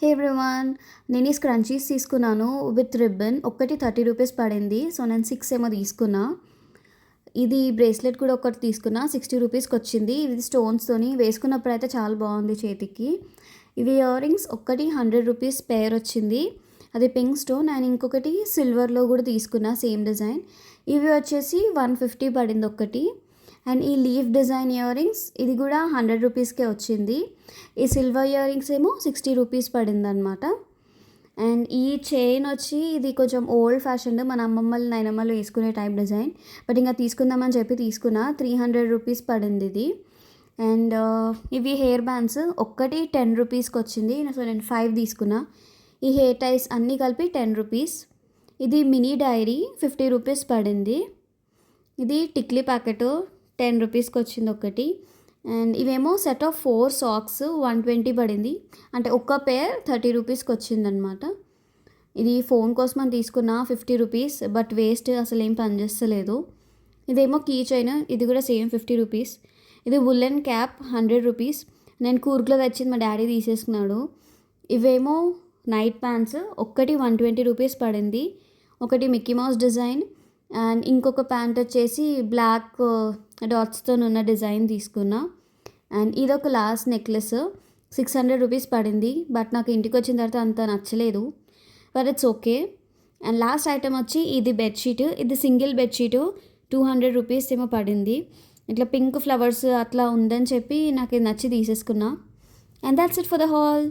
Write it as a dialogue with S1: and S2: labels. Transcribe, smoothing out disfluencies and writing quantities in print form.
S1: హే everyone, నేను ఈ scrunchies తీసుకున్నాను విత్ రిబ్బన్. ఒక్కటి 30 రూపీస్ పడింది. సో నేను 6 ఏమో తీసుకున్నా. ఇది బ్రేస్లెట్ కూడా ఒకటి తీసుకున్నా, 60 రూపీస్కి వచ్చింది. ఇది స్టోన్స్తోని వేసుకున్నప్పుడు అయితే చాలా బాగుంది చేతికి. ఇవి ఇయర్ రింగ్స్ ఒక్కటి 100 రూపీస్ పేర్ వచ్చింది. అది పింక్ స్టోన్. అండ్ ఇంకొకటి సిల్వర్లో కూడా తీసుకున్నా, సేమ్ డిజైన్. ఇవి వచ్చేసి 150 పడింది ఒక్కటి. అండ్ ఈ లీఫ్ డిజైన్ ఇయర్ రింగ్స్ ఇది కూడా 100 రూపీస్కే వచ్చింది. ఈ సిల్వర్ ఇయర్ రింగ్స్ ఏమో 60 రూపీస్ పడింది అనమాట. అండ్ ఈ చైన్ వచ్చి ఇది కొంచెం ఓల్డ్ ఫ్యాషన్, మన అమ్మమ్మలు నాయనమ్మలు వేసుకునే టైప్ డిజైన్. బట్ ఇంకా తీసుకుందామని చెప్పి తీసుకున్నా, 300 రూపీస్ పడింది ఇది. అండ్ ఇవి హెయిర్ బ్యాండ్స్ ఒక్కటి 10 రూపీస్కి వచ్చింది. సో నేను 5 తీసుకున్నా. ఈ హెయిర్ టైస్ అన్నీ కలిపి 10 రూపీస్. ఇది మినీ డైరీ 50 రూపీస్ పడింది. ఇది టిక్లీ ప్యాకెట్ 10 రూపీస్కి వచ్చింది ఒకటి. అండ్ ఇవేమో సెట్ ఆఫ్ 4 సాక్స్ 120 పడింది. అంటే ఒక్క పేర్ 30 రూపీస్కి వచ్చిందనమాట. ఇది ఫోన్ కోసం అని తీసుకున్న 50 రూపీస్, బట్ వేస్ట్, అసలు ఏం పనిచేస్తలేదు. ఇదేమో కీ చైన్, ఇది కూడా సేమ్ 50 రూపీస్. ఇది వులెన్ క్యాప్ 100 రూపీస్. నేను కూర్గ్లో తెచ్చింది, మా డాడీ తీసేసుకున్నాడు. ఇవేమో నైట్ ప్యాంట్స్ ఒక్కటి 120 రూపీస్ పడింది. ఒకటి మిక్కీ మౌస్ డిజైన్. అండ్ ఇంకొక ప్యాంట్ వచ్చేసి బ్లాక్ డాట్స్తో ఉన్న డిజైన్ తీసుకున్నా. అండ్ ఇదొక లాస్ట్ నెక్లెస్ 600 రూపీస్ పడింది. బట్ నాకు ఇంటికి వచ్చిన తర్వాత అంత నచ్చలేదు, but it's okay. And last item వచ్చి ఇది బెడ్షీట్. ఇది సింగిల్ బెడ్షీట్ 200 రూపీస్ ఏమో పడింది. ఇట్లా పింక్ ఫ్లవర్స్ అట్లా ఉందని చెప్పి నాకు ఇది నచ్చి తీసేసుకున్నా. And that's it for the hall.